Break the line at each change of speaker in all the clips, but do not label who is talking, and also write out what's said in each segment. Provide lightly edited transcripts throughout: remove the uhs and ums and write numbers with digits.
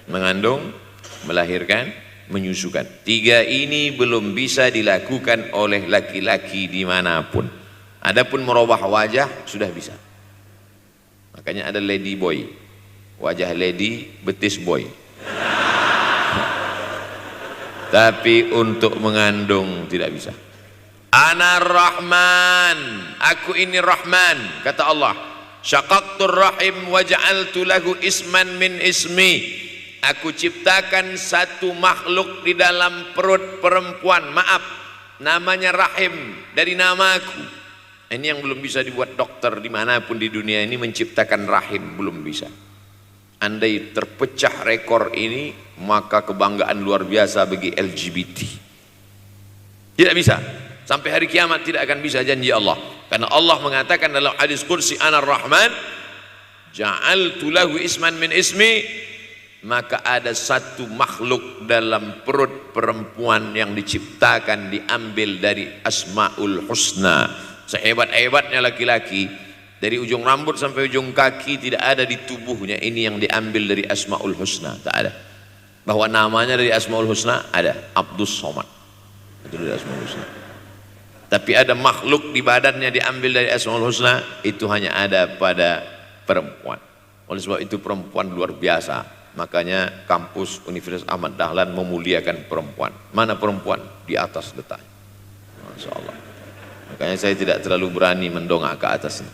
mengandung, melahirkan, menyusukan. 3 ini belum bisa dilakukan oleh laki-laki dimanapun. Adapun merubah wajah sudah bisa. Makanya ada lady boy, wajah lady, betis boy. Tapi untuk mengandung tidak bisa. Ana Rahman, aku ini Rahman, kata Allah. Syaqaqtur rahim wa ja'altu lahu isman min ismi. Aku ciptakan satu makhluk di dalam perut perempuan, maaf, namanya rahim, dari namaku. Ini yang belum bisa dibuat dokter dimanapun di dunia ini, menciptakan rahim, belum bisa. Andai terpecah rekor ini, maka kebanggaan luar biasa bagi LGBT. Tidak bisa, sampai hari kiamat tidak akan bisa, janji Allah. Karena Allah mengatakan dalam hadis qudsi, Ana Rahman ja'altu lahu isman min ismi. Maka ada satu makhluk dalam perut perempuan yang diciptakan, diambil dari Asmaul Husna. Sehebat-hebatnya laki-laki, dari ujung rambut sampai ujung kaki tidak ada di tubuhnya ini yang diambil dari Asmaul Husna, tak ada. Bahwa namanya dari Asmaul Husna ada, Abdus Somad, itu dari Asmaul Husna. Tapi ada makhluk di badannya diambil dari Asmaul Husna, itu hanya ada pada perempuan. Oleh sebab itu perempuan luar biasa. Makanya kampus Universitas Ahmad Dahlan memuliakan perempuan. Mana perempuan? Di atas letaknya. Masya Allah. Makanya saya tidak terlalu berani mendongak ke atasnya.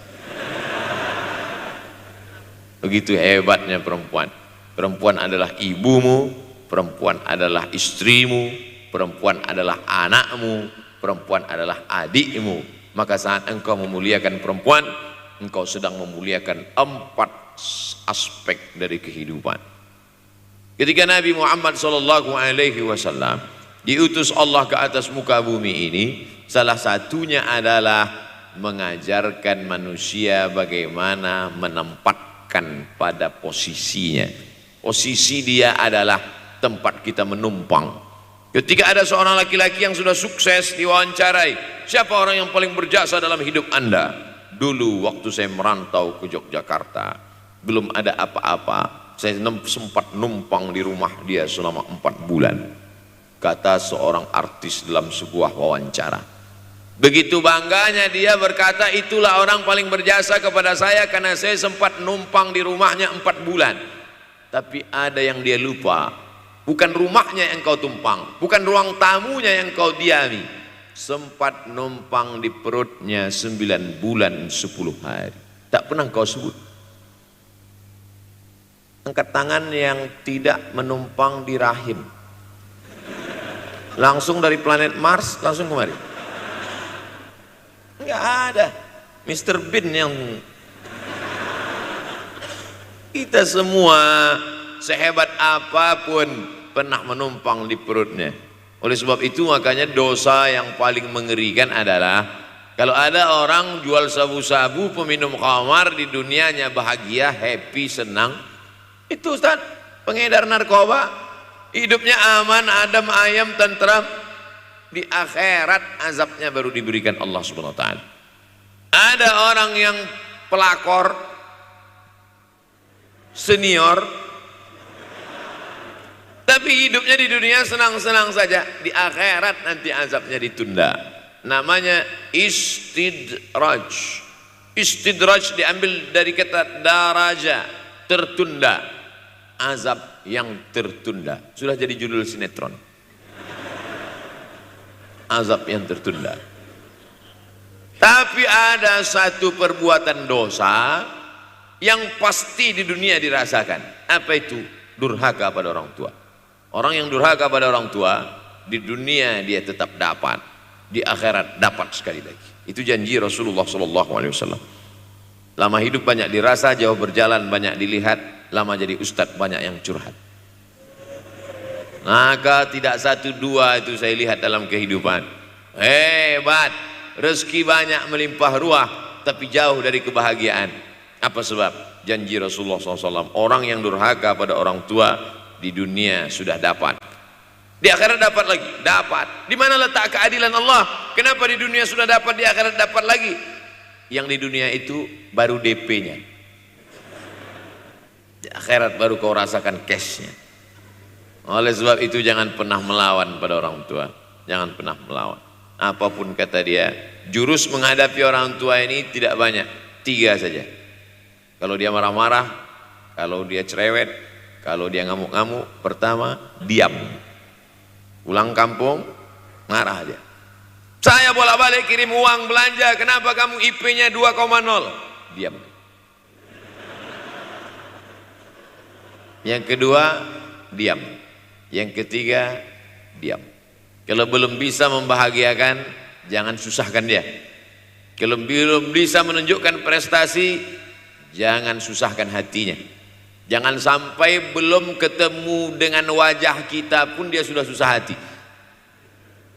Begitu hebatnya perempuan. Perempuan adalah ibumu, perempuan adalah istrimu, perempuan adalah anakmu, perempuan adalah adikmu. Maka saat engkau memuliakan perempuan, engkau sedang memuliakan 4 aspek dari kehidupan. Ketika Nabi Muhammad SAW diutus Allah ke atas muka bumi ini, salah satunya adalah mengajarkan manusia bagaimana menempatkan pada posisinya. Posisi dia adalah tempat kita menumpang. Ketika ada seorang laki-laki yang sudah sukses diwawancarai, siapa orang yang paling berjasa dalam hidup Anda? Dulu waktu saya merantau ke Yogyakarta, belum ada apa-apa, saya sempat numpang di rumah dia selama 4 bulan, kata seorang artis dalam sebuah wawancara. Begitu bangganya dia berkata, itulah orang paling berjasa kepada saya karena saya sempat numpang di rumahnya 4 bulan. Tapi ada yang dia lupa, bukan rumahnya yang kau tumpang, bukan ruang tamunya yang kau diami, sempat numpang di perutnya 9 bulan 10 hari. Tak pernah kau sebut. Angkat tangan yang tidak menumpang di rahim, langsung dari planet Mars langsung kemari. Enggak ada. Mr. Bean yang kita semua sehebat apapun pernah menumpang di perutnya. Oleh sebab itu makanya dosa yang paling mengerikan adalah kalau ada orang jual sabu-sabu, peminum khamar, di dunianya bahagia, happy, senang. Itu Ustaz, pengedar narkoba, hidupnya aman, adem, ayam, tentram. Di akhirat azabnya baru diberikan Allah Subhanahu wa taala. Ada orang yang pelakor senior, tapi hidupnya di dunia senang-senang saja. Di akhirat nanti azabnya ditunda. Namanya istidraj. Istidraj diambil dari kata daraja, tertunda. Azab yang tertunda, sudah jadi judul sinetron. Azab yang tertunda. Tapi ada satu perbuatan dosa yang pasti di dunia dirasakan. Apa itu? Durhaka pada orang tua. Orang yang durhaka pada orang tua, di dunia dia tetap dapat, di akhirat dapat sekali lagi. Itu janji Rasulullah SAW. Lama hidup banyak dirasa, jauh berjalan banyak dilihat, lama jadi ustadz banyak yang curhat. Maka tidak 1 2 itu saya lihat dalam kehidupan. Hebat, rezeki banyak melimpah ruah, tapi jauh dari kebahagiaan. Apa sebab? Janji Rasulullah SAW, orang yang durhaka pada orang tua di dunia sudah dapat, di akhirat dapat lagi, dapat. Di mana letak keadilan Allah? Kenapa di dunia sudah dapat, di akhirat dapat lagi? Yang di dunia itu baru DP-nya, di akhirat baru kau rasakan cash-nya. Oleh sebab itu jangan pernah melawan pada orang tua. Jangan pernah melawan. Apapun kata dia, jurus menghadapi orang tua ini tidak banyak, 3 saja. Kalau dia marah-marah, kalau dia cerewet, kalau dia ngamuk-ngamuk, pertama diam. Pulang kampung marah aja. Saya bolak-balik kirim uang belanja, kenapa kamu IP-nya 2,0? Diam. Yang kedua, diam. Yang ketiga, diam. Kalau belum bisa membahagiakan, jangan susahkan dia. Kalau belum bisa menunjukkan prestasi, jangan susahkan hatinya. Jangan sampai belum ketemu dengan wajah kita pun dia sudah susah hati.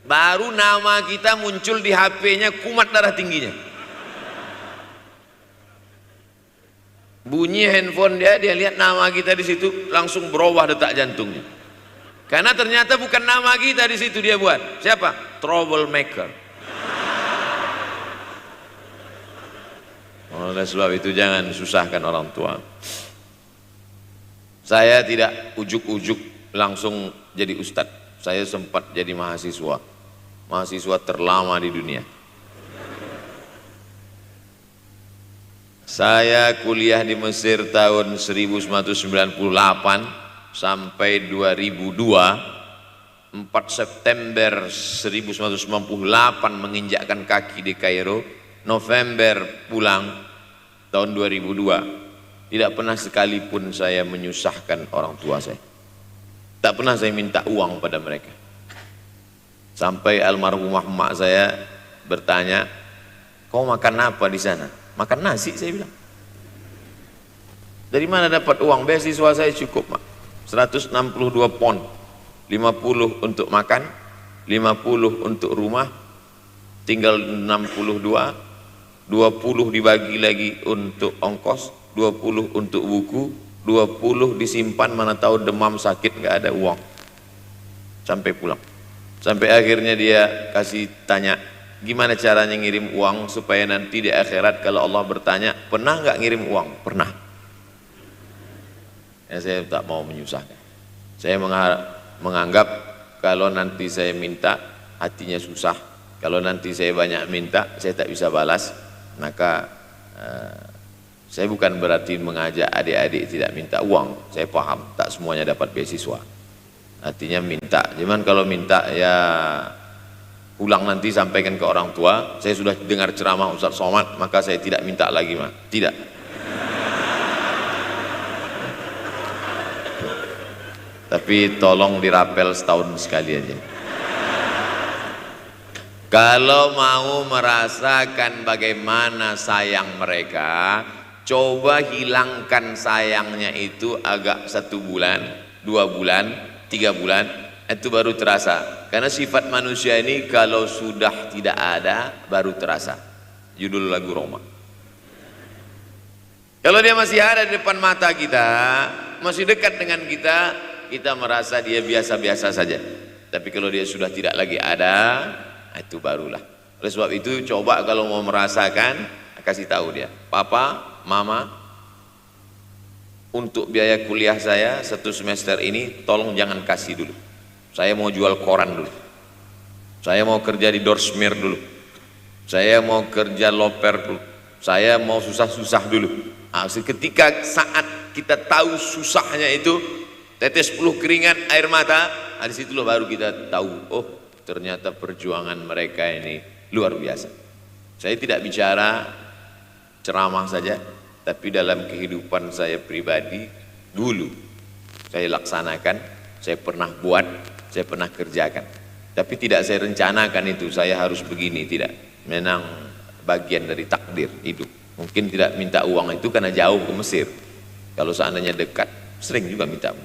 Baru nama kita muncul di HP-nya, kumat darah tingginya. Bunyi handphone dia lihat nama kita di situ, langsung berubah detak jantungnya. Karena ternyata bukan nama kita di situ dia buat. Siapa? Troublemaker. Oleh sebab itu jangan susahkan orang tua. Saya tidak ujuk-ujuk langsung jadi ustadz. Saya sempat jadi mahasiswa. Mahasiswa terlama di dunia. Saya kuliah di Mesir tahun 1998 sampai 2002. 4 September 1998 menginjakkan kaki di Kairo. November pulang tahun 2002. Tidak pernah sekalipun saya menyusahkan orang tua saya. Tak pernah saya minta uang pada mereka. Sampai almarhumah emak saya bertanya, kau makan apa di sana? Makan nasi, saya bilang. Dari mana dapat uang? Beasiswa saya cukup, mak. 162 pon. 50 untuk makan, 50 untuk rumah, tinggal 62, 20 dibagi lagi untuk ongkos, 20 untuk buku, 20 disimpan, mana tahu demam sakit nggak ada uang. Sampai pulang. Sampai akhirnya dia kasih tanya, gimana caranya ngirim uang supaya nanti di akhirat kalau Allah bertanya, pernah nggak ngirim uang? Pernah. Ya, saya tak mau menyusahkan. Saya menganggap kalau nanti saya minta hatinya susah, kalau nanti saya banyak minta saya tak bisa balas, maka saya bukan berarti mengajak adik-adik tidak minta uang. Saya paham tak semuanya dapat beasiswa, artinya minta. Cuman kalau minta ya pulang nanti sampaikan ke orang tua, saya sudah dengar ceramah Ustaz Somad maka saya tidak minta lagi, mah tidak. Tapi tolong dirapel setahun sekali aja. Kalau mau merasakan bagaimana sayang mereka, coba hilangkan sayangnya itu agak 1 bulan, 2 bulan, 3 bulan, itu baru terasa. Karena sifat manusia ini kalau sudah tidak ada baru terasa. Judul lagu Roma. Kalau dia masih ada di depan mata kita, masih dekat dengan kita, kita merasa dia biasa-biasa saja. Tapi kalau dia sudah tidak lagi ada, itu barulah. Oleh sebab itu coba kalau mau merasakan, kasih tahu dia, papa, mama, untuk biaya kuliah saya 1 semester ini tolong jangan kasih dulu. Saya mau jual koran dulu. Saya mau kerja di Dorsmir dulu. Saya mau kerja loper dulu. Saya mau susah-susah dulu. Nah, ketika saat kita tahu susahnya itu, tetes peluh keringat, air mata, di situ baru kita tahu, oh ternyata perjuangan mereka ini luar biasa. Saya tidak bicara ceramah saja, tapi dalam kehidupan saya pribadi dulu saya laksanakan, saya pernah buat, saya pernah kerjakan. Tapi tidak saya rencanakan itu, saya harus begini, tidak. Memang bagian dari takdir hidup. Mungkin tidak minta uang itu karena jauh ke Mesir. Kalau seandainya dekat, sering juga minta.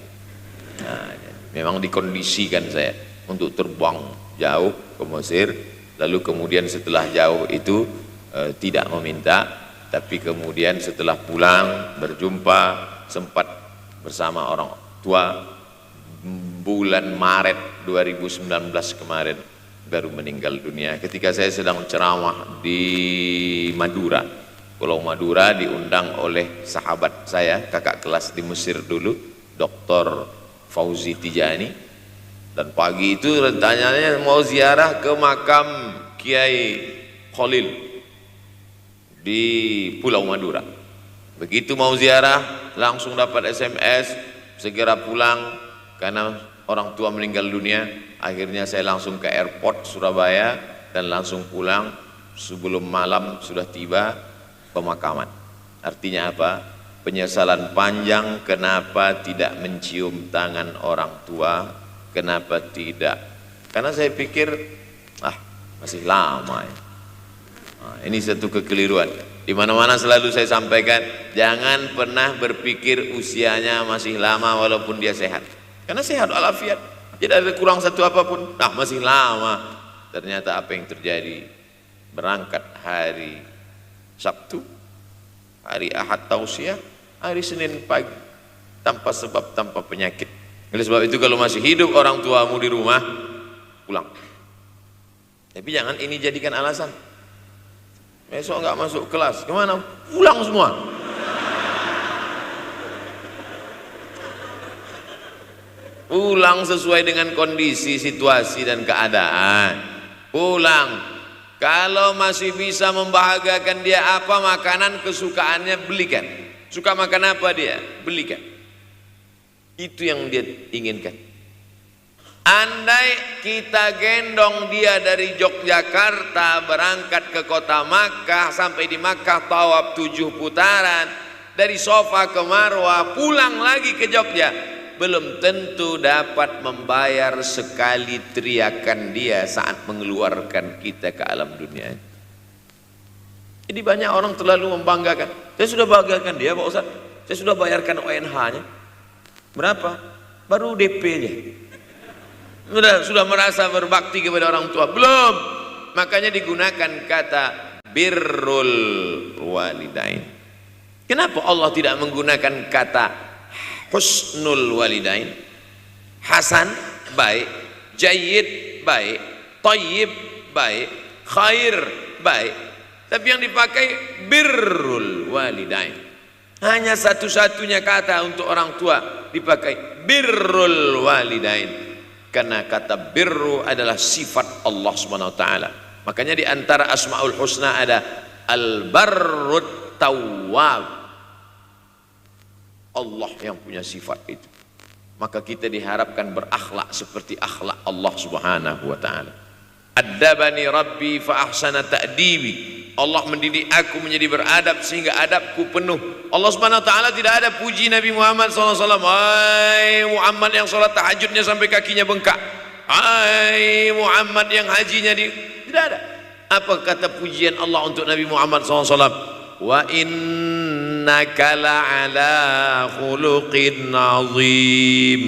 Nah, memang dikondisikan saya untuk terbang jauh ke Mesir, lalu kemudian setelah jauh itu tidak meminta, tapi kemudian setelah pulang berjumpa sempat bersama orang tua. Bulan Maret 2019 kemarin baru meninggal dunia ketika saya sedang ceramah di Madura, Pulau Madura, diundang oleh sahabat saya, kakak kelas di Mesir dulu, Dr. Fauzi Tijani. Dan pagi itu rencananya mau ziarah ke makam Kiai Khalil di Pulau Madura. Begitu mau ziarah langsung dapat SMS segera pulang karena orang tua meninggal dunia. Akhirnya saya langsung ke airport Surabaya dan langsung pulang. Sebelum malam sudah tiba pemakaman. Artinya apa? Penyesalan panjang kenapa tidak mencium tangan orang tua, kenapa tidak. Karena saya pikir masih lama ya. Ini satu kekeliruan. Di mana-mana selalu saya sampaikan, jangan pernah berpikir usianya masih lama walaupun dia sehat. Karena sehat walafiat, tidak ada kurang satu apapun. Masih lama. Ternyata apa yang terjadi? Berangkat hari Sabtu, hari Ahad tausiah, hari Senin pagi, tanpa sebab, tanpa penyakit. Oleh sebab itu kalau masih hidup orang tuamu di rumah, pulang. Tapi jangan ini jadikan alasan. Besok nggak masuk kelas, kemana? Pulang semua. Pulang sesuai dengan kondisi, situasi dan keadaan. Pulang. Kalau masih bisa membahagiakan dia apa makanan kesukaannya, belikan. Suka makan apa dia? Belikan. Itu yang dia inginkan. Andai kita gendong dia dari Yogyakarta berangkat ke kota Makkah, sampai di Makkah tawaf 7 putaran, dari Safa ke Marwah, pulang lagi ke Jogja, belum tentu dapat membayar sekali teriakan dia saat mengeluarkan kita ke alam dunia. Jadi banyak orang terlalu membanggakan. Saya sudah banggakan dia Pak Ustaz, saya sudah bayarkan ONH-nya. Berapa? Baru DP-nya. Sudah merasa berbakti kepada orang tua? Belum. Makanya digunakan kata birrul walidain. Kenapa Allah tidak menggunakan kata husnul walidain? Hasan baik, jayyid baik, thayyib baik, khair baik. Tapi yang dipakai birrul walidain. Hanya satu-satunya kata untuk orang tua dipakai birrul walidain. Karena kata birru adalah sifat Allah SWT. Makanya di antara Asmaul Husna ada Al-Barrut Tawwab. Allah yang punya sifat itu. Maka kita diharapkan berakhlak seperti akhlak Allah Subhanahu wa taala. Addabani Rabbi fa ahsana ta'dibi. Allah mendidik aku menjadi beradab sehingga adabku penuh. Allah Subhanahu wa taala tidak ada puji Nabi Muhammad SAW. Hai Muhammad yang sholat tahajudnya sampai kakinya bengkak. Hai Muhammad yang hajinya tidak ada. Apa kata pujian Allah untuk Nabi Muhammad SAW? Wa innaka la'ala khuluqin azim.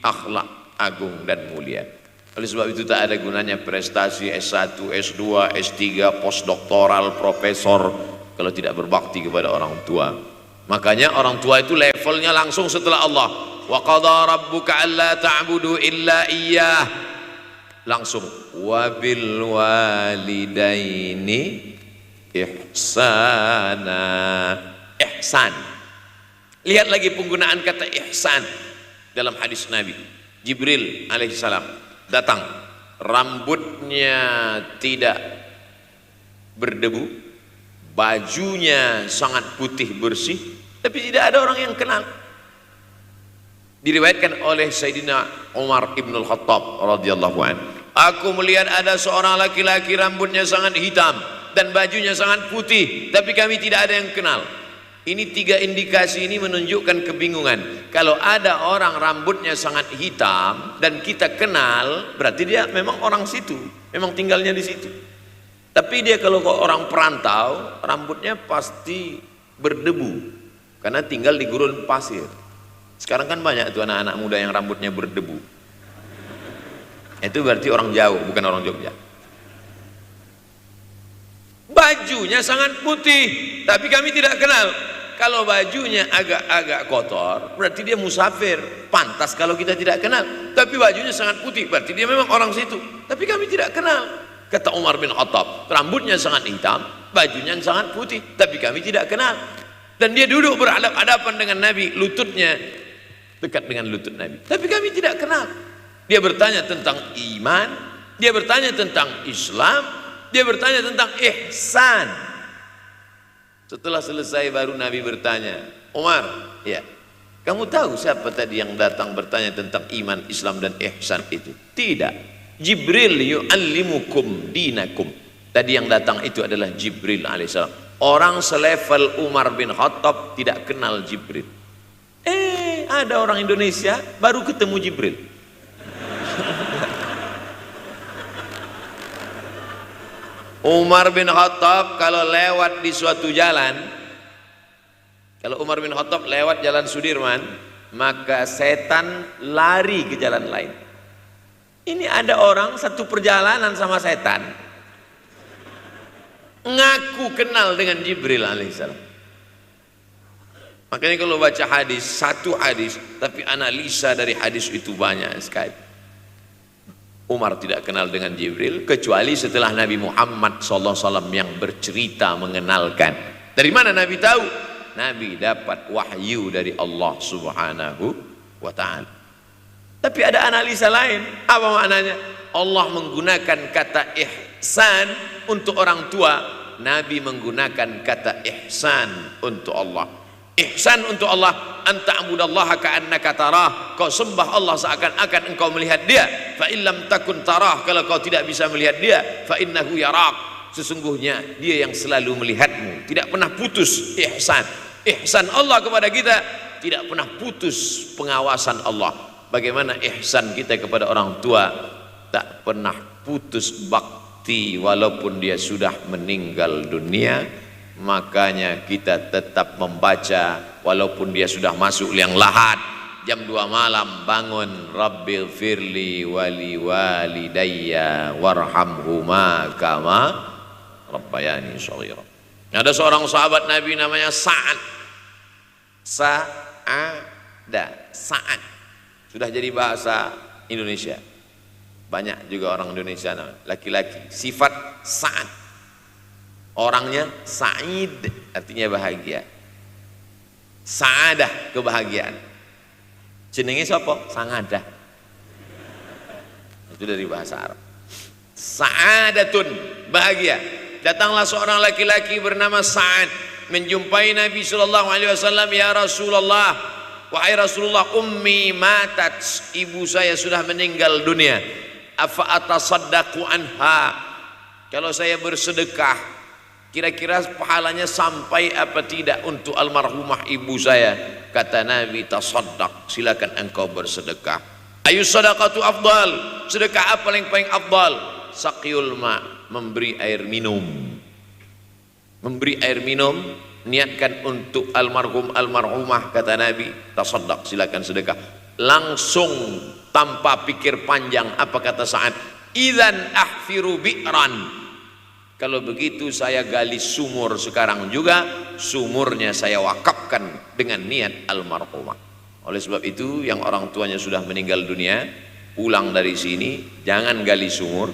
Akhlak agung dan mulia. Oleh sebab itu tak ada gunanya prestasi S1, S2, S3, postdoktoral, profesor kalau tidak berbakti kepada orang tua. Makanya orang tua itu levelnya langsung setelah Allah. Wa qadha rabbuka alla ta'budu illa iyyah. Langsung wa bil walidaini ihsana. Ihsan. Lihat lagi penggunaan kata ihsan dalam hadis Nabi. Jibril alaihissalam datang, rambutnya tidak berdebu, bajunya sangat putih bersih, tapi tidak ada orang yang kenal. Diriwayatkan oleh Sayyidina Umar ibn al-Khattab radhiyallahu anhu, aku melihat ada seorang laki-laki rambutnya sangat hitam dan bajunya sangat putih, tapi kami tidak ada yang kenal. Ini 3 indikasi ini menunjukkan kebingungan. Kalau ada orang rambutnya sangat hitam dan kita kenal, berarti dia memang orang situ, memang tinggalnya di situ. Tapi dia kalau orang perantau, rambutnya pasti berdebu karena tinggal di gurun pasir. Sekarang kan banyak tuh anak-anak muda yang rambutnya berdebu. Itu berarti orang jauh, bukan orang Jogja. Bajunya sangat putih, tapi kami tidak kenal. Kalau bajunya agak-agak kotor, berarti dia musafir. Pantas kalau kita tidak kenal. Tapi bajunya sangat putih, berarti dia memang orang situ. Tapi kami tidak kenal. Kata Umar bin Khattab, rambutnya sangat hitam, bajunya sangat putih, tapi kami tidak kenal. Dan dia duduk berhadap-hadapan dengan Nabi, lututnya dekat dengan lutut Nabi. Tapi kami tidak kenal. Dia bertanya tentang iman, dia bertanya tentang Islam, dia bertanya tentang ihsan. Setelah selesai baru Nabi bertanya, Umar, ya, kamu tahu siapa tadi yang datang bertanya tentang iman, Islam dan ihsan itu? Tidak. Jibril yu'allimukum dinakum. Tadi yang datang itu adalah Jibril alaihissalam. Orang selevel Umar bin Khattab tidak kenal Jibril. Ada orang Indonesia baru ketemu Jibril. Umar bin Khattab kalau lewat di suatu jalan, kalau Umar bin Khattab lewat jalan Sudirman, maka setan lari ke jalan lain. Ini ada orang satu perjalanan sama setan, ngaku kenal dengan Jibril alaihissalam. Makanya kalau baca hadis, satu hadis, tapi analisa dari hadis itu banyak sekali. Umar tidak kenal dengan Jibril kecuali setelah Nabi Muhammad SAW yang bercerita mengenalkan. Dari mana Nabi tahu? Nabi dapat wahyu dari Allah Subhanahu wa ta'ala. Tapi ada analisa lain. Apa maknanya? Allah menggunakan kata ihsan untuk orang tua, Nabi menggunakan kata ihsan untuk Allah. Ihsan untuk Allah, anta'budallaha ka'annaka tarah, kau sembah Allah seakan-akan engkau melihat dia. Fa illam takun tarah, kalau kau tidak bisa melihat dia, fa innahu yarak, sesungguhnya dia yang selalu melihatmu, tidak pernah putus. Ihsan Allah kepada kita, tidak pernah putus pengawasan Allah. Bagaimana ihsan kita kepada orang tua, tak pernah putus bakti walaupun dia sudah meninggal dunia. Makanya kita tetap membaca walaupun dia sudah masuk liang lahat, jam 2 malam bangun, Rabbil firli wali walidayya warhamhuma kama rabbayani shaghira. Ada seorang sahabat Nabi namanya Sa'ad. Sa'ad sudah jadi bahasa Indonesia. Banyak juga orang Indonesia laki-laki sifat Sa'ad. Orangnya Sa'id, artinya bahagia. Sa'adah, kebahagiaan. Jenenge sapa? Sangadah. Itu dari bahasa Arab. Sa'adatun, bahagia. Datanglah seorang laki-laki bernama Sa'ad menjumpai Nabi SAW. Ya Rasulullah, wahai Rasulullah, ummi matat, ibu saya sudah meninggal dunia. Afa atasaddaqu anha, kalau saya bersedekah kira-kira pahalanya sampai apa tidak untuk almarhumah ibu saya? Kata Nabi, tasaddaq, silakan engkau bersedekah. Ayu sadaqatu afdal, sedekah apa yang paling afdal? Saqiyul ma, memberi air minum. Memberi air minum, niatkan untuk almarhum almarhumah, kata Nabi, tasaddaq, silakan sedekah. Langsung tanpa pikir panjang, apa kata Sa'ad? Idzan ahfiru bi'ran, kalau begitu saya gali sumur sekarang juga, sumurnya saya wakafkan dengan niat almarhumah. Oleh sebab itu yang orang tuanya sudah meninggal dunia, pulang dari sini jangan gali sumur,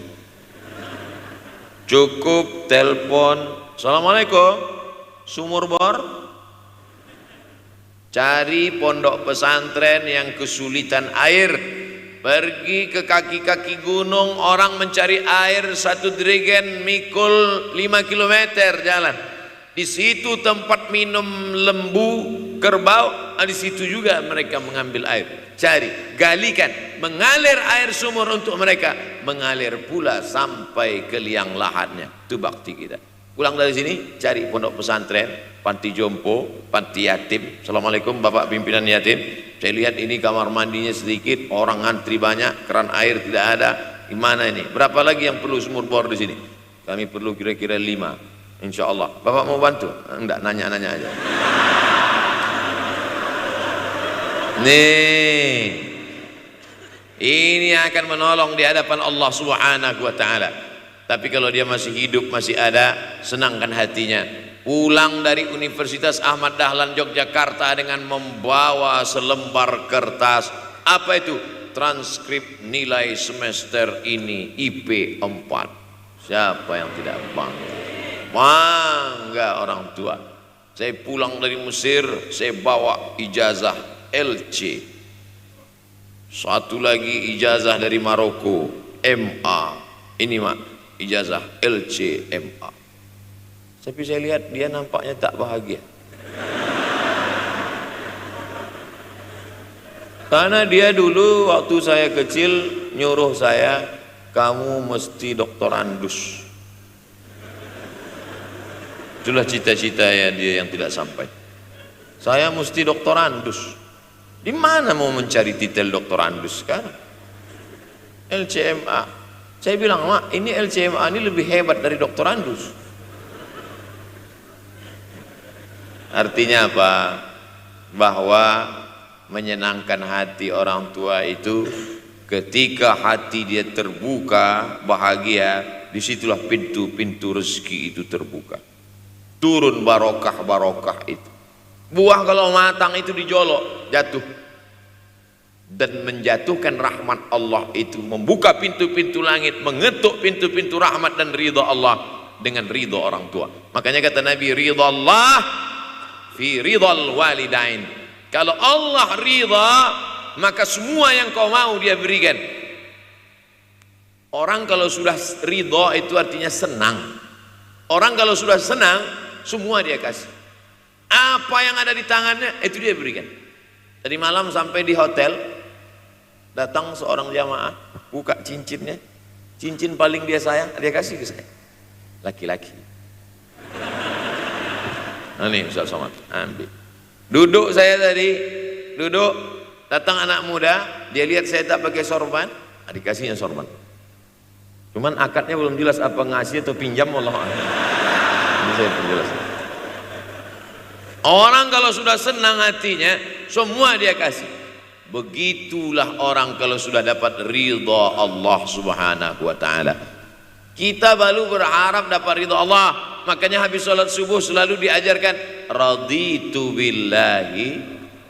cukup telepon, assalamualaikum, sumur bor. Cari pondok pesantren yang kesulitan air, pergi ke kaki-kaki gunung, orang mencari air, satu jerigen mikul 5 km jalan. Di situ tempat minum lembu, kerbau, di situ juga mereka mengambil air. Cari, galikan, mengalir air sumur untuk mereka, mengalir pula sampai ke liang lahatnya. Itu bakti kita. Pulang dari sini, cari pondok pesantren, panti jompo, panti yatim. Assalamualaikum Bapak pimpinan yatim, saya lihat ini kamar mandinya sedikit, orang ngantri banyak, keran air tidak ada. Gimana ini? Berapa lagi yang perlu sumur bor di sini? Kami perlu kira-kira 5. Insya Allah. Bapak mau bantu? Enggak, nanya-nanya aja. Nih, ini akan menolong di hadapan Allah Subhanahu wa ta'ala. Tapi kalau dia masih hidup, masih ada, senangkan hatinya. Pulang dari Universitas Ahmad Dahlan Yogyakarta dengan membawa selembar kertas. Apa itu? Transkrip nilai semester ini IP 4. Siapa yang tidak bangga? Bangga orang tua. Saya pulang dari Mesir, saya bawa ijazah LC. Satu lagi ijazah dari Maroko, MA. Ini mak, ijazah LCMA. Tapi saya lihat dia nampaknya tak bahagia. Karena dia dulu waktu saya kecil nyuruh saya, kamu mesti doktorandus. Itulah cita-cita ya dia yang tidak sampai. Saya mesti doktorandus. Di mana mau mencari titel doktorandus sekarang? LCMA. Saya bilang, mak, ini LCMA ini lebih hebat dari doktorandus. Artinya apa? Bahwa menyenangkan hati orang tua itu ketika hati dia terbuka, bahagia, disitulah pintu-pintu rezeki itu terbuka. Turun barokah-barokah itu. Buah kalau matang itu dijolok, jatuh. Dan menjatuhkan rahmat Allah itu, membuka pintu-pintu langit, mengetuk pintu-pintu rahmat dan ridha Allah dengan ridha orang tua. Makanya kata Nabi, ridha Allah fi ridhal walidain. Kalau Allah ridha, maka semua yang kau mau dia berikan. Orang kalau sudah ridha itu artinya senang. Orang kalau sudah senang, semua dia kasih. Apa yang ada di tangannya itu dia berikan. Tadi malam sampai di hotel, datang seorang jamaah, buka cincinnya, cincin paling dia sayang, dia kasih ke saya. Laki-laki. Nah nih Ustaz Somad, ambil. Duduk saya tadi, duduk, datang anak muda, dia lihat saya tak pakai sorban, dikasihnya sorban. Cuman akadnya belum jelas apa ngasih atau pinjam, Allah. Ini saya penjelasan. Orang kalau sudah senang hatinya, semua dia kasih. Begitulah orang kalau sudah dapat ridha Allah Subhanahu wa taala. Kita baru berharap dapat ridha Allah. Makanya habis salat subuh selalu diajarkan raditu billahi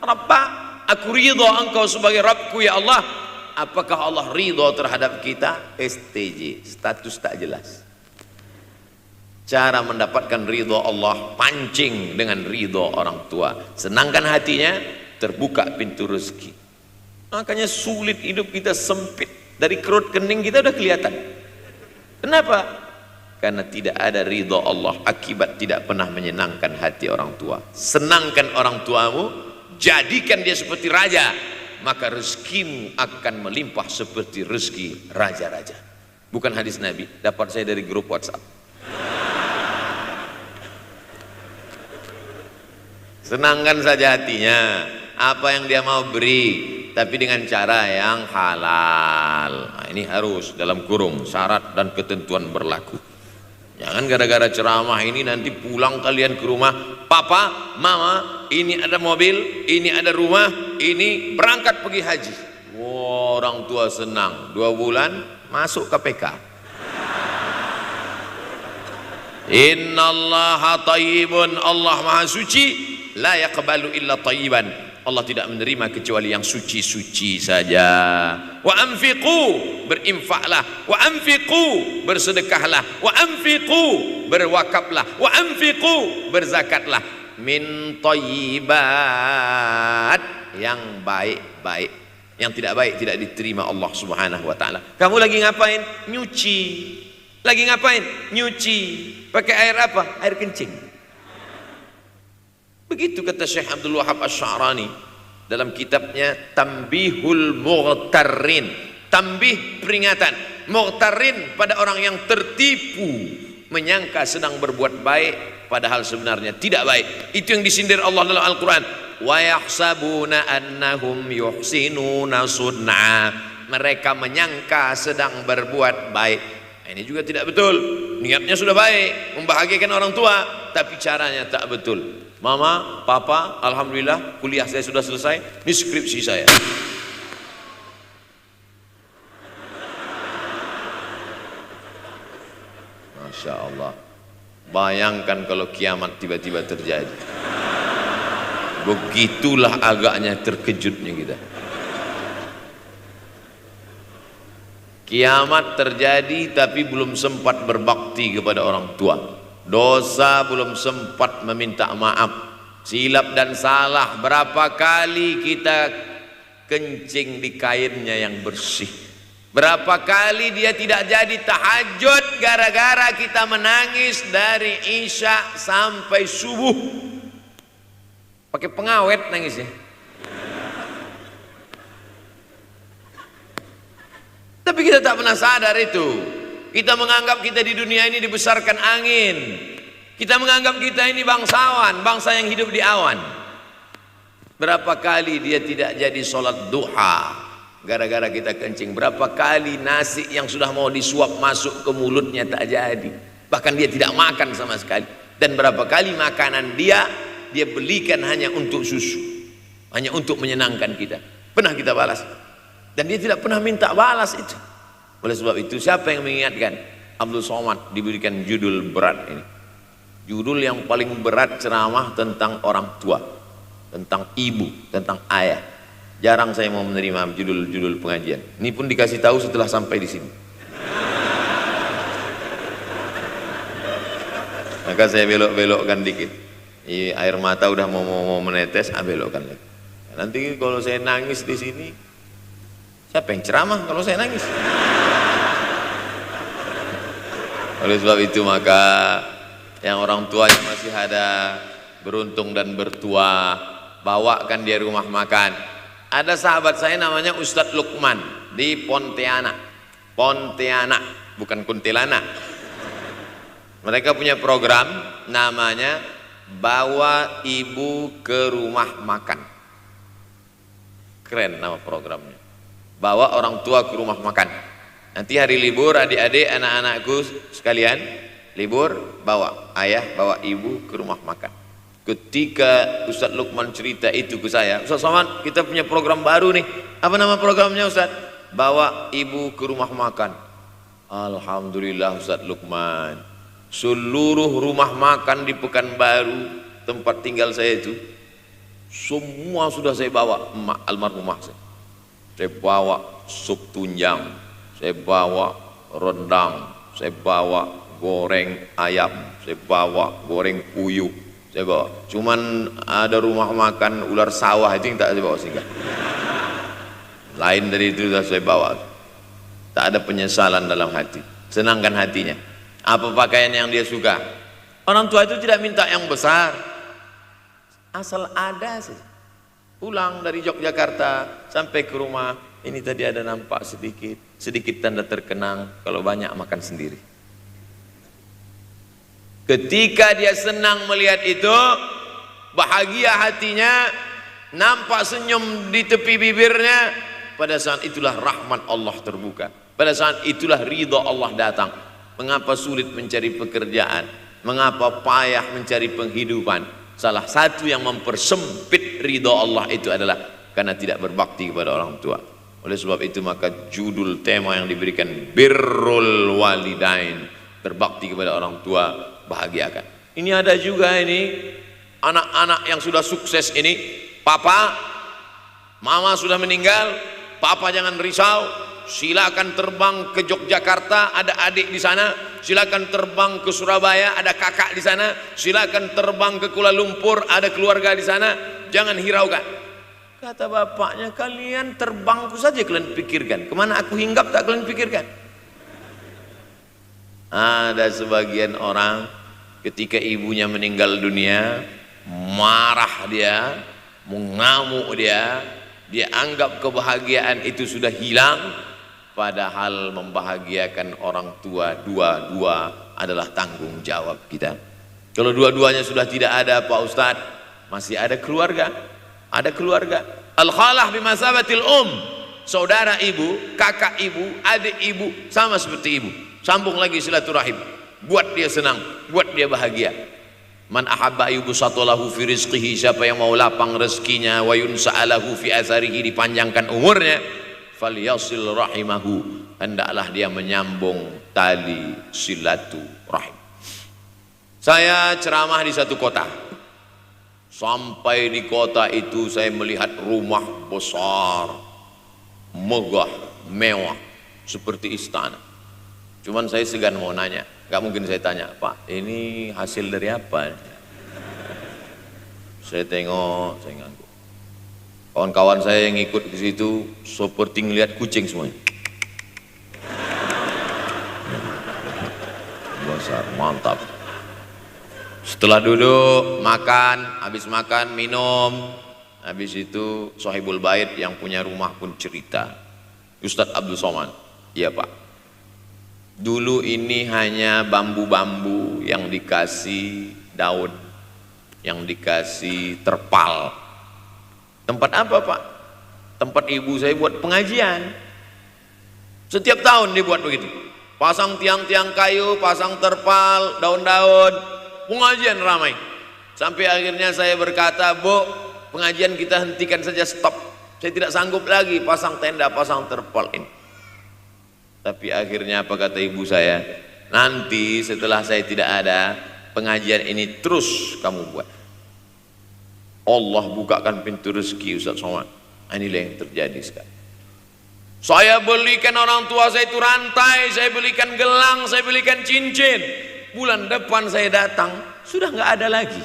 rabba. Aku ridha engkau sebagai Rabbku ya Allah. Apakah Allah ridha terhadap kita? STJ, status tak jelas. Cara mendapatkan ridha Allah, pancing dengan ridha orang tua, senangkan hatinya, terbuka pintu rezeki. Makanya sulit hidup kita, sempit. Dari kerut kening kita udah kelihatan. Kenapa? Karena tidak ada ridha Allah, akibat tidak pernah menyenangkan hati orang tua. Senangkan orang tuamu, jadikan dia seperti raja, maka rezekimu akan melimpah seperti rezeki raja-raja. Bukan hadis Nabi, dapat saya dari grup WhatsApp. Senangkan saja hatinya, apa yang dia mau beri, tapi dengan cara yang halal. Nah, ini harus dalam kurung, syarat dan ketentuan berlaku. Jangan gara-gara ceramah ini nanti pulang kalian ke rumah, papa, mama, ini ada mobil, ini ada rumah, ini berangkat pergi haji. Wow, orang tua senang, 2 bulan masuk KPK. Innallaha thayyibun, Allah maha suci, la yaqbalu illa thayyiban. Allah tidak menerima kecuali yang suci-suci saja. Wa anfiqu, berinfaklah. Wa anfiqu, bersedekahlah. Wa anfiqu, berwakaflah. Wa anfiqu, berzakatlah. Min thayyibat, yang baik-baik. Yang tidak baik tidak diterima Allah Subhanahu wa taala. Kamu lagi ngapain? Nyuci. Lagi ngapain? Nyuci. Pakai air apa? Air kencing. Begitu kata Syekh Abdul Wahab Asy-Sya'rani dalam kitabnya Tanbihul Mughtarrin. Tanbih, peringatan. Mughtarrin, pada orang yang tertipu, menyangka sedang berbuat baik padahal sebenarnya tidak baik. Itu yang disindir Allah dalam Al-Quran. Wa yahsabuna annahum yuhsinuna sun'a. Mereka menyangka sedang berbuat baik. Ini juga tidak betul. Niatnya sudah baik, membahagiakan orang tua, tapi caranya tak betul. Mama, papa, alhamdulillah kuliah saya sudah selesai, ini skripsi saya. Masya Allah. Bayangkan kalau kiamat tiba-tiba terjadi. Begitulah agaknya terkejutnya kita. Kiamat terjadi tapi belum sempat berbakti kepada orang tua. Dosa belum sempat meminta maaf. Silap dan salah berapa kali kita kencing di kainnya yang bersih. Berapa kali dia tidak jadi tahajud gara-gara kita menangis dari Isya sampai subuh. Pakai pengawet nangisnya. Tapi kita tak pernah sadar itu. Kita menganggap kita di dunia ini dibesarkan angin. Kita menganggap kita ini bangsawan, bangsa yang hidup di awan. Berapa kali dia tidak jadi sholat duha gara-gara kita kencing. Berapa kali nasi yang sudah mau disuap masuk ke mulutnya tak jadi. Bahkan dia tidak makan sama sekali. Dan berapa kali makanan dia belikan hanya untuk susu, hanya untuk menyenangkan kita. Pernah kita balas. Dan dia tidak pernah minta balas itu. Oleh sebab itu siapa yang mengingatkan? Abdul Somad diberikan judul berat ini. Judul yang paling berat ceramah tentang orang tua, tentang ibu, tentang ayah. Jarang saya mau menerima judul-judul pengajian. Ini pun dikasih tahu setelah sampai di sini. Maka saya belok-belokkan dikit. Air mata udah mau menetes, belokkan lagi. Nanti kalau saya nangis di sini, siapa yang ceramah kalau saya nangis? Oleh sebab itu maka yang orang tua yang masih ada, beruntung dan bertuah, bawakan dia rumah makan. Ada sahabat saya namanya Ustadz Lukman di Pontianak, bukan Kuntilanak. Mereka punya program namanya Bawa Ibu ke Rumah Makan. Keren nama programnya. Bawa orang tua ke rumah makan. Nanti hari libur adik-adik anak-anakku sekalian libur, bawa ayah, bawa ibu ke rumah makan. Ketika Ustadz Lukman cerita itu ke saya, Ustadz Somad, kita punya program baru nih. Apa nama programnya Ustadz? Bawa ibu ke rumah makan. Alhamdulillah Ustadz Lukman, seluruh rumah makan di Pekanbaru tempat tinggal saya itu, semua sudah saya bawa almarhumah saya. Saya bawa sup tunjang, saya bawa rendang, saya bawa goreng ayam, saya bawa goreng puyuh, saya bawa. Cuman ada rumah makan ular sawah itu yang tak saya bawa singgah. Lain dari itu sudah saya bawa. Tak ada penyesalan dalam hati, senangkan hatinya. Apa pakaian yang dia suka? Orang tua itu tidak minta yang besar, asal ada saja. Pulang dari Yogyakarta sampai ke rumah, ini tadi ada nampak sedikit tanda terkenang. Kalau banyak makan sendiri. Ketika dia senang melihat itu, bahagia hatinya, nampak senyum di tepi bibirnya, pada saat itulah rahmat Allah terbuka. Pada saat itulah ridha Allah datang. Mengapa sulit mencari pekerjaan? Mengapa payah mencari penghidupan? Salah satu yang mempersempit ridha Allah itu adalah karena tidak berbakti kepada orang tua. Oleh sebab itu maka judul tema yang diberikan birrul walidain, berbakti kepada orang tua, bahagiakan. Ini ada juga ini anak-anak yang sudah sukses ini, papa, mama sudah meninggal, papa jangan risau, silakan terbang ke Yogyakarta, ada adik di sana, silakan terbang ke Surabaya, ada kakak di sana, silakan terbang ke Kuala Lumpur, ada keluarga di sana, jangan hiraukan. Kata bapaknya, kalian terbangku saja kalian pikirkan, kemana aku hinggap tak kalian pikirkan. Ada sebagian orang ketika ibunya meninggal dunia, marah dia, mengamuk dia anggap kebahagiaan itu sudah hilang, padahal membahagiakan orang tua dua-dua adalah tanggung jawab kita. Kalau dua-duanya sudah tidak ada Pak Ustadz, masih ada keluarga. Ada keluarga. Al-khalah bimasabatil saudara ibu, kakak ibu, adik ibu, sama seperti ibu. Sambung lagi silaturahim, buat dia senang, buat dia bahagia. Man ahabba yubsatalahu fi rizqihi, siapa yang mau lapang rezekinya, wa yunsa'alahu fi atharihi, dipanjangkan umurnya, falyasil rahimahu, hendaklah dia menyambung tali silaturahim. Saya ceramah di satu kota. Sampai di kota itu saya melihat rumah besar, megah, mewah, seperti istana. Cuman saya segan mau nanya, gak mungkin saya tanya, Pak, ini hasil dari apa? Saya tengok, saya ngangguk. Kawan-kawan saya yang ikut di situ seperti ngelihat kucing semuanya. Besar, mantap. Setelah duduk, makan, habis makan, minum, habis itu Sohibul Bait yang punya rumah pun cerita, Ustadz Abdul Somad, iya Pak, dulu ini hanya bambu-bambu yang dikasih daun, yang dikasih terpal. Tempat apa Pak? Tempat ibu saya buat pengajian. Setiap tahun dibuat begitu, pasang tiang-tiang kayu, pasang terpal, daun-daun, pengajian ramai. Sampai akhirnya saya berkata, Bu, pengajian kita hentikan saja, stop. Saya tidak sanggup lagi pasang tenda, pasang terpal ini. Tapi akhirnya apa kata ibu saya? Nanti setelah saya tidak ada, pengajian ini terus kamu buat. Allah bukakan pintu rezeki Ustaz Somad. Inilah yang terjadi sekarang. Saya belikan orang tua saya itu rantai, saya belikan gelang, saya belikan cincin. Bulan depan saya datang, sudah nggak ada lagi.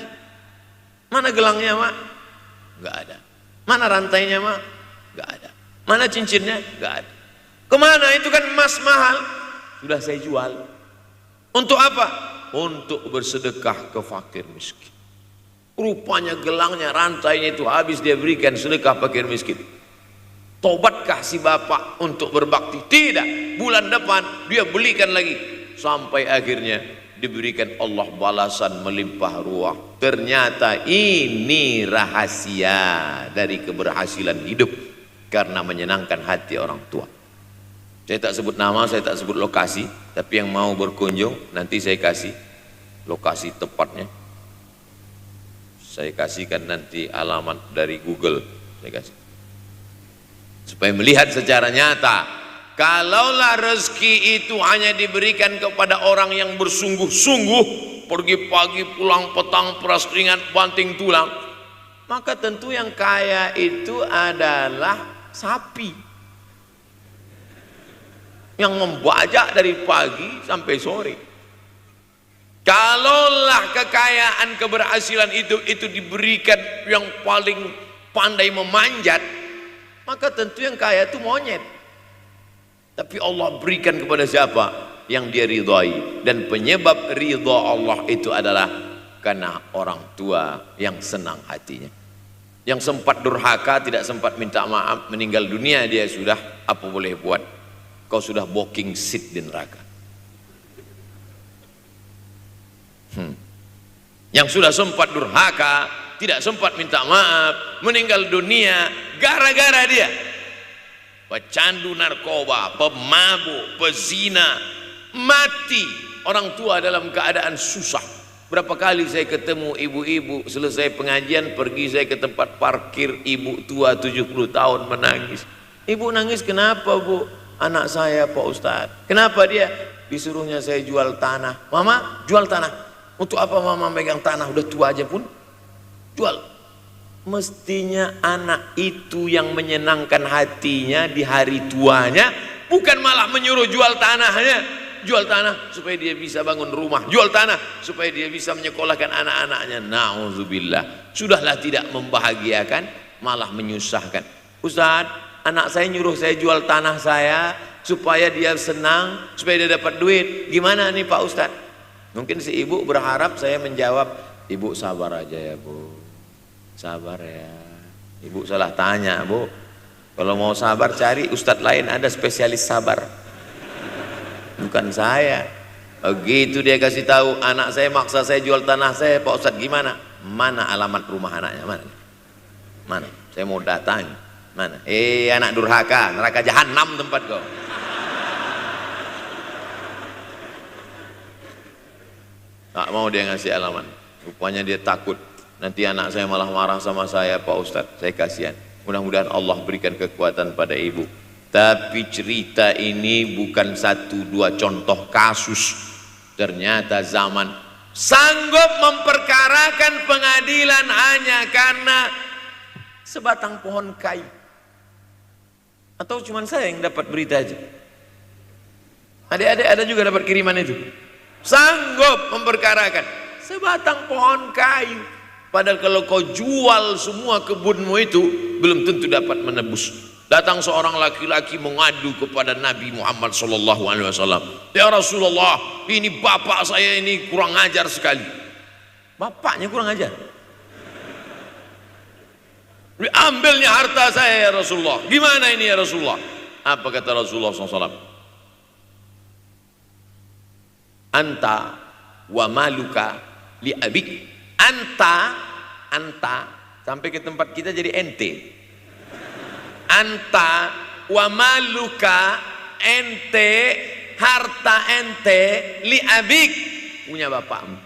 Mana gelangnya Mak? Nggak ada. Mana rantainya Mak? Nggak ada. Mana cincinnya? Nggak ada. Kemana? Itu kan emas mahal. Sudah saya jual. Untuk apa? Untuk bersedekah ke fakir miskin. Rupanya gelangnya, rantainya itu habis dia berikan sedekah fakir miskin. Tobatkah si bapak untuk berbakti? Tidak. Bulan depan dia belikan lagi. Sampai akhirnya diberikan Allah balasan melimpah ruah. Ternyata ini rahasia dari keberhasilan hidup, karena menyenangkan hati orang tua. Saya tak sebut nama, saya tak sebut lokasi, tapi yang mau berkunjung nanti saya kasih lokasi tepatnya. Saya kasihkan nanti alamat dari Google, saya kasih, supaya melihat secara nyata. Kalaulah rezeki itu hanya diberikan kepada orang yang bersungguh-sungguh, pergi pagi pulang petang, peras keringat banting tulang, maka tentu yang kaya itu adalah sapi yang membajak dari pagi sampai sore. Kalaulah kekayaan, keberhasilan itu diberikan yang paling pandai memanjat, maka tentu yang kaya itu monyet. Tapi Allah berikan kepada siapa? Yang dia ridhai. Dan penyebab ridha Allah itu adalah karena orang tua yang senang hatinya. Yang sempat durhaka, tidak sempat minta maaf, meninggal dunia dia sudah, apa boleh buat? Kau sudah booking seat di neraka. Yang sudah sempat durhaka, tidak sempat minta maaf, meninggal dunia gara-gara dia pecandu narkoba, pemabuk, pezina, mati. Orang tua dalam keadaan susah. Berapa kali saya ketemu ibu-ibu selesai pengajian, pergi saya ke tempat parkir, ibu tua 70 tahun menangis. Ibu nangis kenapa Bu? Anak saya Pak Ustadz. Kenapa dia? Disuruhnya saya jual tanah. Mama jual tanah. Untuk apa mama megang tanah, udah tua aja pun jual. Mestinya anak itu yang menyenangkan hatinya di hari tuanya, bukan malah menyuruh jual tanahnya. Jual tanah supaya dia bisa bangun rumah, jual tanah supaya dia bisa menyekolahkan anak-anaknya. Na'udzubillah. Sudahlah tidak membahagiakan, malah menyusahkan. Ustaz, anak saya nyuruh saya jual tanah saya supaya dia senang, supaya dia dapat duit. Gimana nih Pak Ustaz? Mungkin si ibu berharap saya menjawab, ibu sabar aja ya Bu, sabar ya. Ibu salah tanya Bu, kalau mau sabar cari ustadz lain, ada spesialis sabar, bukan saya. Begitu dia kasih tahu, anak saya maksa saya jual tanah saya, Pak Ustadz gimana? Mana alamat rumah anaknya? Mana? Saya mau datang. Mana? Anak durhaka, neraka jahanam tempat kau. Tak mau dia ngasih alamat. Rupanya dia takut nanti anak saya malah marah sama saya Pak Ustadz. Saya kasihan. Mudah-mudahan Allah berikan kekuatan pada ibu. Tapi cerita ini bukan satu dua contoh kasus. Ternyata zaman sanggup memperkarakan pengadilan hanya karena sebatang pohon kayu. Atau cuma saya yang dapat berita aja? Adik-adik ada juga dapat kiriman itu? Sanggup memperkarakan sebatang pohon kayu. Padahal kalau kau jual semua kebunmu itu, belum tentu dapat menebus. Datang seorang laki-laki mengadu kepada Nabi Muhammad SAW. Ya Rasulullah, ini bapak saya ini kurang ajar sekali. Bapaknya kurang ajar. Ambilnya harta saya ya Rasulullah. Gimana ini ya Rasulullah? Apa kata Rasulullah SAW? Anta wa maluka li abik. Anta sampai ke tempat kita jadi ente. Anta wa maluka, ente, harta ente, li abik, punya bapakmu.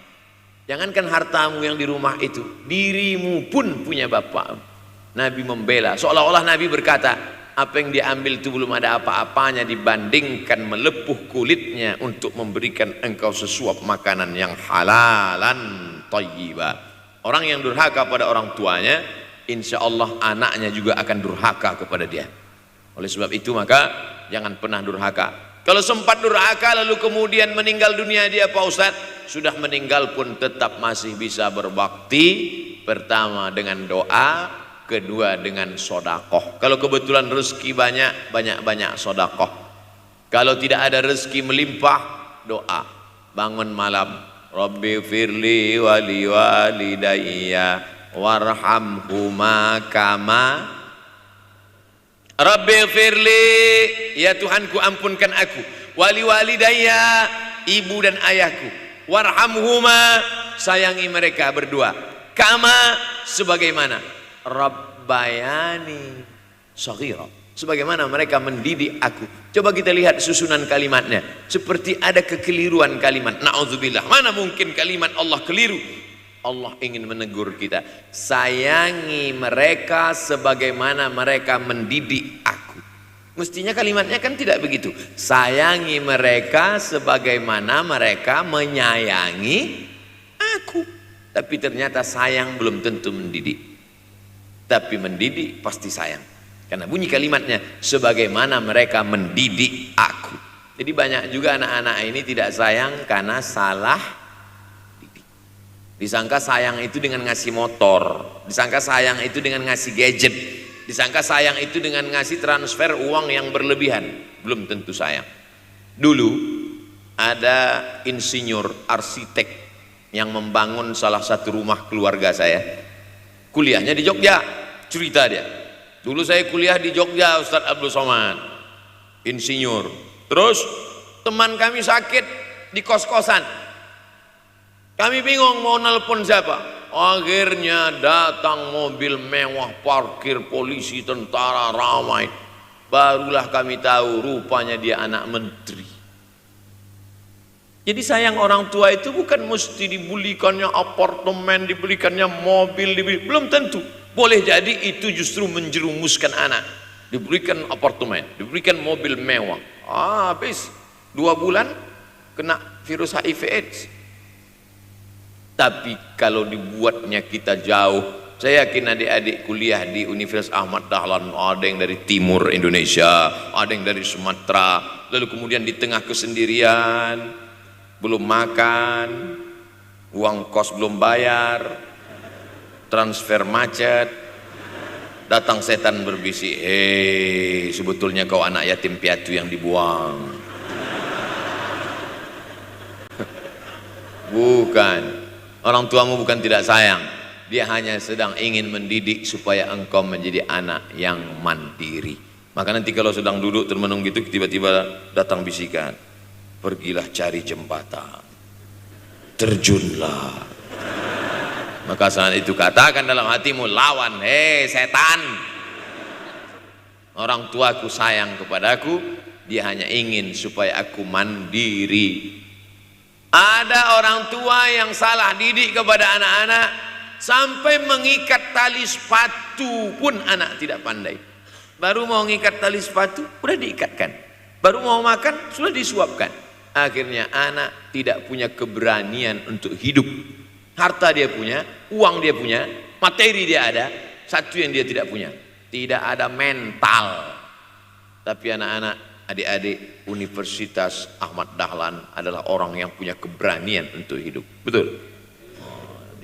Jangankan hartamu yang di rumah itu, dirimu pun punya bapakmu. Nabi membela, seolah-olah Nabi berkata, apa yang diambil itu belum ada apa-apanya dibandingkan melepuh kulitnya untuk memberikan engkau sesuap makanan yang halalan thayyibah. Orang yang durhaka pada orang tuanya, insya Allah anaknya juga akan durhaka kepada dia. Oleh sebab itu maka jangan pernah durhaka. Kalau sempat durhaka lalu kemudian meninggal dunia dia Pak Ustadz, sudah meninggal pun tetap masih bisa berbakti. Pertama dengan doa, kedua dengan sodakoh. Kalau kebetulan rezeki banyak sodakoh. Kalau tidak ada rezeki melimpah, doa. Bangun malam, Rabbi firli wali walidayya warhamhuma kama Rabbi firli, ya Tuhanku ampunkan aku, wali walidayya, ibu dan ayahku, warhamhuma, sayangi mereka berdua, kama, sebagaimana Rabbayani shaghira, sebagaimana mereka mendidik aku. Coba kita lihat susunan kalimatnya, seperti ada kekeliruan kalimat. Na'udzubillah, mana mungkin kalimat Allah keliru. Allah ingin menegur kita, sayangi mereka sebagaimana mereka mendidik aku. Mestinya kalimatnya kan tidak begitu, sayangi mereka sebagaimana mereka menyayangi aku. Tapi ternyata sayang belum tentu mendidik, tapi mendidik pasti sayang. Karena bunyi kalimatnya, sebagaimana mereka mendidik aku. Jadi banyak juga anak-anak ini tidak sayang karena salah didik. Disangka sayang itu dengan ngasih motor, disangka sayang itu dengan ngasih gadget, disangka sayang itu dengan ngasih transfer uang yang berlebihan. Belum tentu sayang. Dulu ada insinyur arsitek yang membangun salah satu rumah keluarga saya. Kuliahnya di Jogja, cerita dia. Dulu saya kuliah di Jogja, Ustadz Abdul Somad, insinyur. Terus teman kami sakit di kos-kosan. Kami bingung mau nelpon siapa. Akhirnya datang mobil mewah, parkir polisi, tentara, ramai. Barulah kami tahu rupanya dia anak menteri. Jadi sayang orang tua itu bukan mesti dibelikannya apartemen, dibelikannya mobil, belum tentu. Boleh jadi itu justru menjerumuskan anak. Diberikan apartemen, diberikan mobil mewah, habis 2 bulan kena virus HIV AIDS. Tapi kalau dibuatnya kita jauh, saya yakin adik-adik kuliah di Universitas Ahmad Dahlan, ada yang dari timur Indonesia, ada yang dari Sumatera, lalu kemudian di tengah kesendirian, belum makan, uang kos belum bayar, transfer macet, datang setan berbisik, hei sebetulnya kau anak yatim piatu yang dibuang. Bukan, orang tuamu bukan tidak sayang, dia hanya sedang ingin mendidik supaya engkau menjadi anak yang mandiri. Maka nanti kalau sedang duduk termenung gitu, tiba-tiba datang bisikan, pergilah cari jembatan, terjunlah. Maka saat itu katakan dalam hatimu, lawan, hei setan. Orang tuaku sayang kepadaku, dia hanya ingin supaya aku mandiri. Ada orang tua yang salah didik kepada anak-anak, sampai mengikat tali sepatu pun anak tidak pandai. Baru mau mengikat tali sepatu, sudah diikatkan. Baru mau makan, sudah disuapkan. Akhirnya anak tidak punya keberanian untuk hidup. Harta dia punya, uang dia punya, materi dia ada, satu yang dia tidak punya, tidak ada mental. Tapi anak-anak, adik-adik Universitas Ahmad Dahlan adalah orang yang punya keberanian untuk hidup. Betul?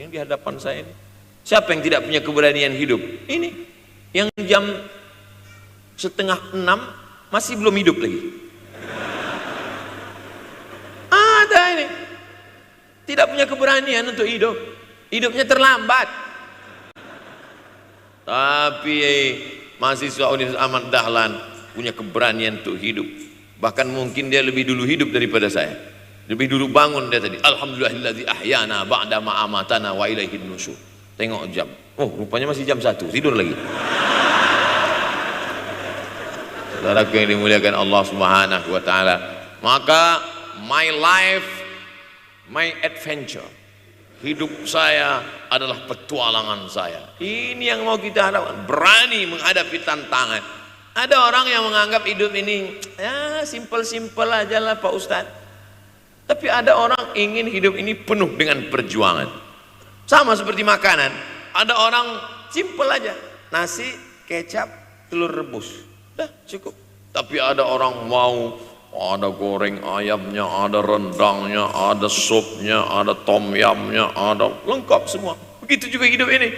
Yang di hadapan saya ini, Siapa yang tidak punya keberanian hidup? Ini yang jam 5:30 masih belum hidup lagi. Ada ini tidak punya keberanian untuk hidup, hidupnya terlambat. Tapi mahasiswa Universitas Ahmad Dahlan punya keberanian untuk hidup. Bahkan mungkin dia lebih dulu hidup daripada saya. Lebih dulu bangun dia tadi. Alhamdulillahillazi ahyana ba'da ma amatana wa ilaihin nusyur. Tengok jam. Oh, rupanya masih jam 1. Tidur lagi. Saudaraku yang dimuliakan Allah Subhanahu wa taala. Maka my life, my adventure. Hidup saya adalah petualangan saya. Ini yang mau kita harapkan, berani menghadapi tantangan. Ada orang yang menganggap hidup ini ya simpel-simpel aja lah Pak Ustadz. Tapi ada orang ingin hidup ini penuh dengan perjuangan. Sama seperti makanan. Ada orang simpel aja, nasi, kecap, telur rebus, dah cukup. Tapi ada orang mau ada goreng ayamnya, ada rendangnya, ada supnya, ada tom yamnya, ada lengkap semua. Begitu juga hidup ini.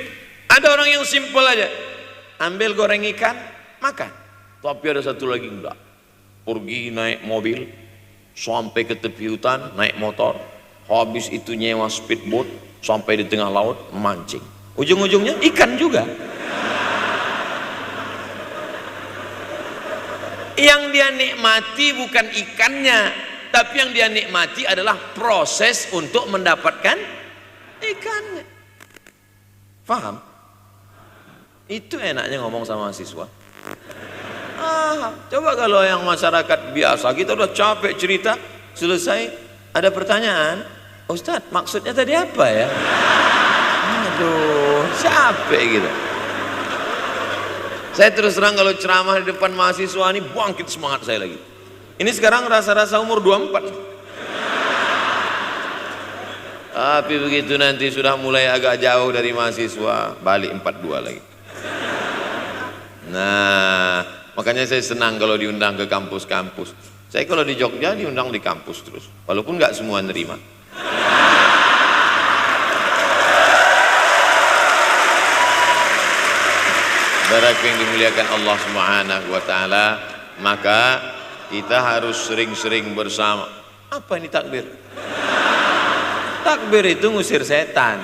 Ada orang yang simpel aja, ambil goreng ikan, makan. Tapi ada satu lagi enggak, pergi naik mobil sampai ke tepi hutan, naik motor, habis itu nyewa speedboat sampai di tengah laut memancing. Ujung-ujungnya ikan juga. Yang dia nikmati bukan ikannya, tapi yang dia nikmati adalah proses untuk mendapatkan ikannya. Paham? Itu enaknya ngomong sama mahasiswa. Coba kalau yang masyarakat biasa, kita udah capek cerita, selesai ada pertanyaan, Ustadz maksudnya tadi apa ya? Aduh, capek gitu. Saya terus terang kalau ceramah di depan mahasiswa ini bangkit semangat saya lagi. Ini sekarang rasa-rasa umur 24. Tapi begitu nanti sudah mulai agak jauh dari mahasiswa, balik 42 lagi. Nah, makanya saya senang kalau diundang ke kampus-kampus. Saya kalau di Jogja diundang di kampus terus, walaupun nggak semua nerima. Saudaraku yang dimuliakan Allah Subhanahu wa taala, maka kita harus sering-sering bersama. Apa ini takbir? Takbir itu ngusir setan.